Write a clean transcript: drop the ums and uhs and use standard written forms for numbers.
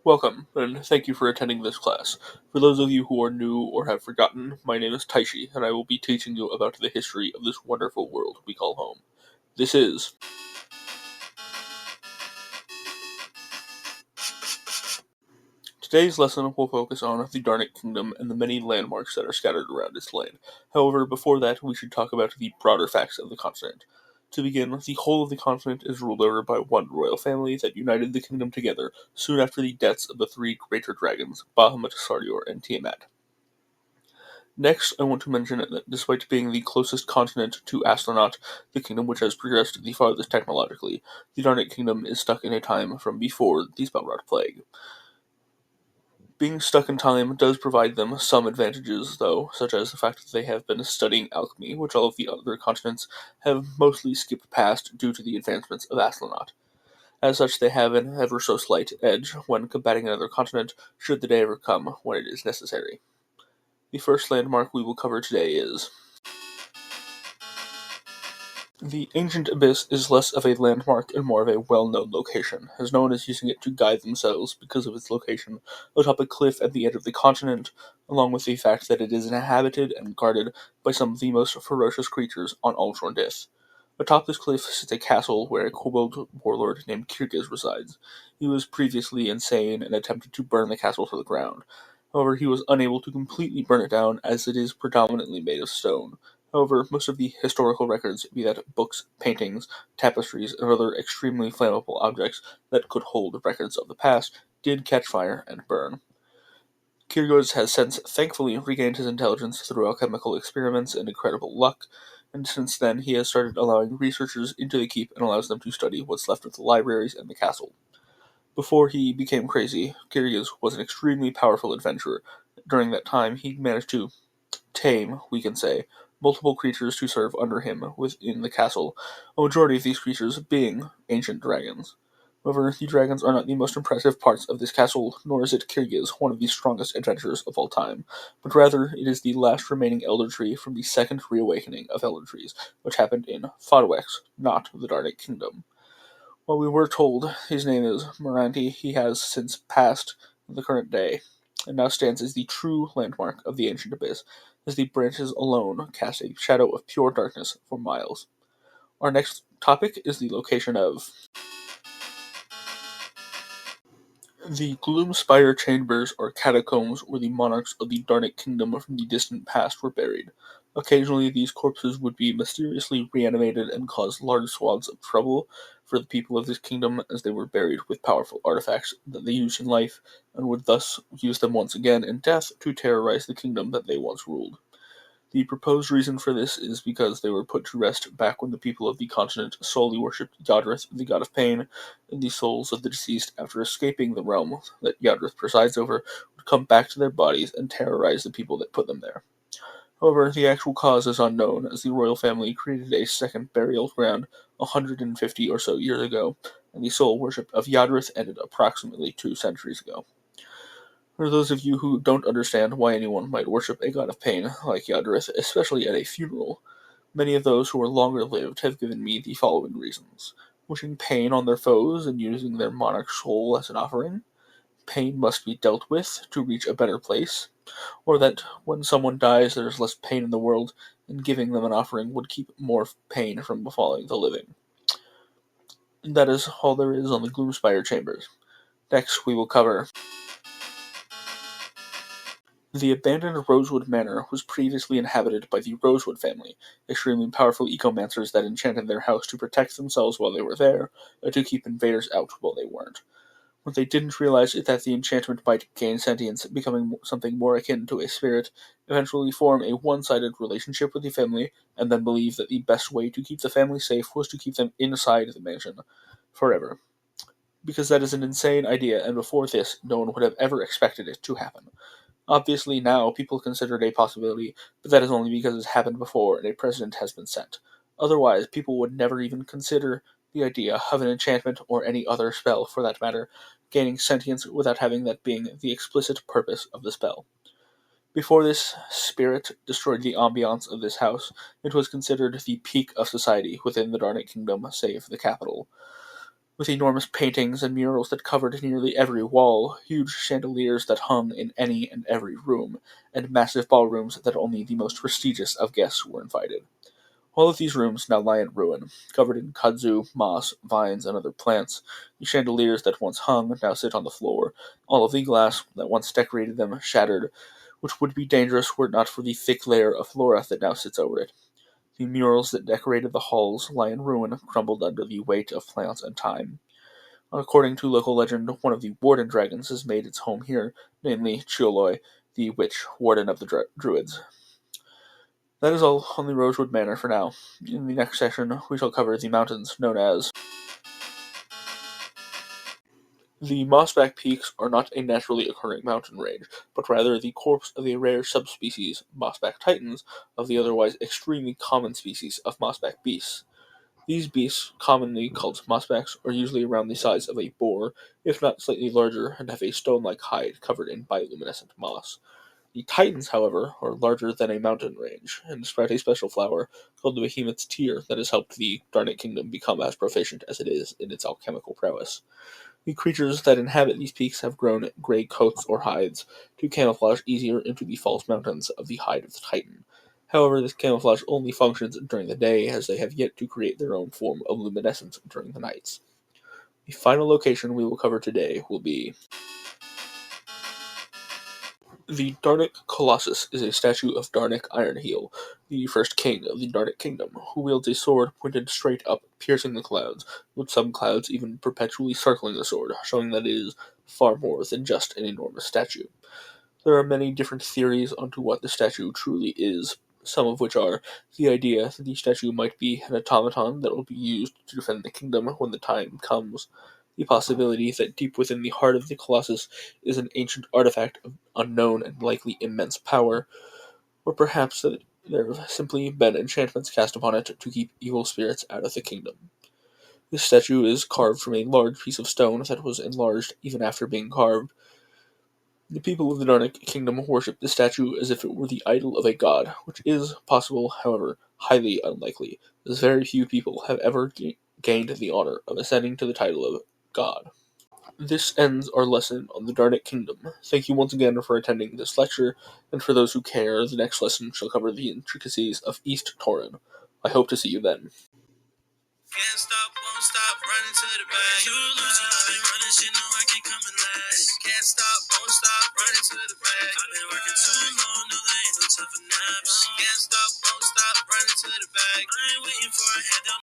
Welcome, and thank you for attending this class. For those of you who are new or have forgotten, my name is Taishi, and I will be teaching you about the history of this wonderful world we call home. This is Today's lesson will focus on the Darnik Kingdom and the many landmarks that are scattered around its land. However, before that, we should talk about the broader facts of the continent. To begin, the whole of the continent is ruled over by one royal family that united the kingdom together soon after the deaths of the three greater dragons, Bahamut, Sardior, and Tiamat. Next, I want to mention that despite being the closest continent to Astronaut, the kingdom which has progressed the farthest technologically, the Darnik Kingdom is stuck in a time from before the Spellwrought Plague. Being stuck in time does provide them some advantages, though, such as the fact that they have been studying alchemy, which all of the other continents have mostly skipped past due to the advancements of Astronaut. As such, they have an ever so slight edge when combating another continent, should the day ever come when it is necessary. The first landmark we will cover today is the ancient abyss is less of a landmark and more of a well-known location, as no one is using it to guide themselves because of its location atop a cliff at the edge of the continent, along with the fact that it is inhabited and guarded by some of the most ferocious creatures on all Jeor'n-Dith. Atop this cliff sits a castle where a kobold warlord named Kirgiz resides. He was previously insane and attempted to burn the castle to the ground. However, he was unable to completely burn it down as it is predominantly made of stone. However, most of the historical records, be that books, paintings, tapestries, and other extremely flammable objects that could hold records of the past, did catch fire and burn. Kyrgios has since thankfully regained his intelligence through alchemical experiments and incredible luck, and since then he has started allowing researchers into the keep and allows them to study what's left of the libraries and the castle. Before he became crazy, Kyrgios was an extremely powerful adventurer. During that time, he managed to tame, we can say, multiple creatures to serve under him within the castle, a majority of these creatures being ancient dragons. However, the dragons are not the most impressive parts of this castle, nor is it Kyrgyz, one of the strongest adventurers of all time, but rather it is the last remaining elder tree from the second reawakening of elder trees, which happened in Fodwex, not the Darnik Kingdom. While we were told his name is Moranti, he has since passed the current day, and now stands as the true landmark of the ancient abyss, as the branches alone cast a shadow of pure darkness for miles. Our next topic is the location of the Gloomspire chambers or catacombs where the monarchs of the Darnik Kingdom from the distant past were buried. Occasionally, these corpses would be mysteriously reanimated and cause large swaths of trouble for the people of this kingdom, as they were buried with powerful artifacts that they used in life, and would thus use them once again in death to terrorize the kingdom that they once ruled. The proposed reason for this is because they were put to rest back when the people of the continent solely worshipped Jeor'n-Dith, the god of pain, and the souls of the deceased, after escaping the realm that Jeor'n-Dith presides over, would come back to their bodies and terrorize the people that put them there. However, the actual cause is unknown, as the royal family created a second burial ground 150 or so years ago, and the soul worship of Jeor'n-Dith ended approximately 2 centuries ago. For those of you who don't understand why anyone might worship a god of pain like Jeor'n-Dith, especially at a funeral, many of those who are longer lived have given me the following reasons: wishing pain on their foes and using their monarch's soul as an offering, pain must be dealt with to reach a better place, or that when someone dies there is less pain in the world, and giving them an offering would keep more pain from befalling the living. And that is all there is on the Gloomspire chambers. Next, we will cover the abandoned Rosewood Manor was previously inhabited by the Rosewood family, extremely powerful ecomancers that enchanted their house to protect themselves while they were there, and to keep invaders out while they weren't. What they didn't realize is that the enchantment might gain sentience, becoming something more akin to a spirit, eventually form a one-sided relationship with the family, and then believe that the best way to keep the family safe was to keep them inside the mansion forever. Because that is an insane idea, and before this, no one would have ever expected it to happen. Obviously, now people consider it a possibility, but that is only because it's happened before and a precedent has been set. Otherwise, people would never even consider the idea of an enchantment, or any other spell for that matter, gaining sentience without having that being the explicit purpose of the spell. Before this spirit destroyed the ambiance of this house, it was considered the peak of society within the Darnik Kingdom, save the capital. with enormous paintings and murals that covered nearly every wall, huge chandeliers that hung in any and every room, and massive ballrooms that only the most prestigious of guests were invited. All of these rooms now lie in ruin, covered in kudzu, moss, vines, and other plants. The chandeliers that once hung now sit on the floor. All of the glass that once decorated them shattered, which would be dangerous were it not for the thick layer of flora that now sits over it. The murals that decorated the halls lie in ruin, crumbled under the weight of plants and time. According to local legend, one of the warden dragons has made its home here, namely Chioloi, the witch warden of the druids. That is all on the Rosewood Manor for now. In the next session, we shall cover the mountains known as. The Mossback Peaks are not a naturally occurring mountain range, but rather the corpse of a rare subspecies, Mossback Titans, of the otherwise extremely common species of Mossback beasts. These beasts, commonly called mossbacks, are usually around the size of a boar, if not slightly larger, and have a stone-like hide covered in bioluminescent moss. The Titans, however, are larger than a mountain range, and sprout a special flower called the Behemoth's Tear that has helped the Darnik kingdom become as proficient as it is in its alchemical prowess. The creatures that inhabit these peaks have grown gray coats or hides to camouflage easier into the false mountains of the hide of the Titan. However, this camouflage only functions during the day, as they have yet to create their own form of luminescence during the nights. The final location we will cover today will be. The Darnik Colossus is a statue of Darnik Ironheel, the first king of the Darnik kingdom, who wields a sword pointed straight up, piercing the clouds, with some clouds even perpetually circling the sword, showing that it is far more than just an enormous statue. There are many different theories onto what the statue truly is, some of which are the idea that the statue might be an automaton that will be used to defend the kingdom when the time comes, the possibility that deep within the heart of the Colossus is an ancient artifact of unknown and likely immense power, or perhaps that there have simply been enchantments cast upon it to keep evil spirits out of the kingdom. This statue is carved from a large piece of stone that was enlarged even after being carved. The people of the Darnik kingdom worship the statue as if it were the idol of a god, which is possible, however, highly unlikely, as very few people have ever gained the honor of ascending to the title of god. This ends our lesson on the Darnik kingdom. Thank you once again for attending this lecture, and for those who care, the next lesson shall cover the intricacies of East Torin. I hope to see you then. Can't stop, won't stop, running to the bag. You losing, I've been running, shit, know I can come and last. Can't stop, won't stop, running to the bag. I've been working too long, no, there ain't no time for naps. Can't stop, won't stop, running to the bag. I ain't waiting for a handout.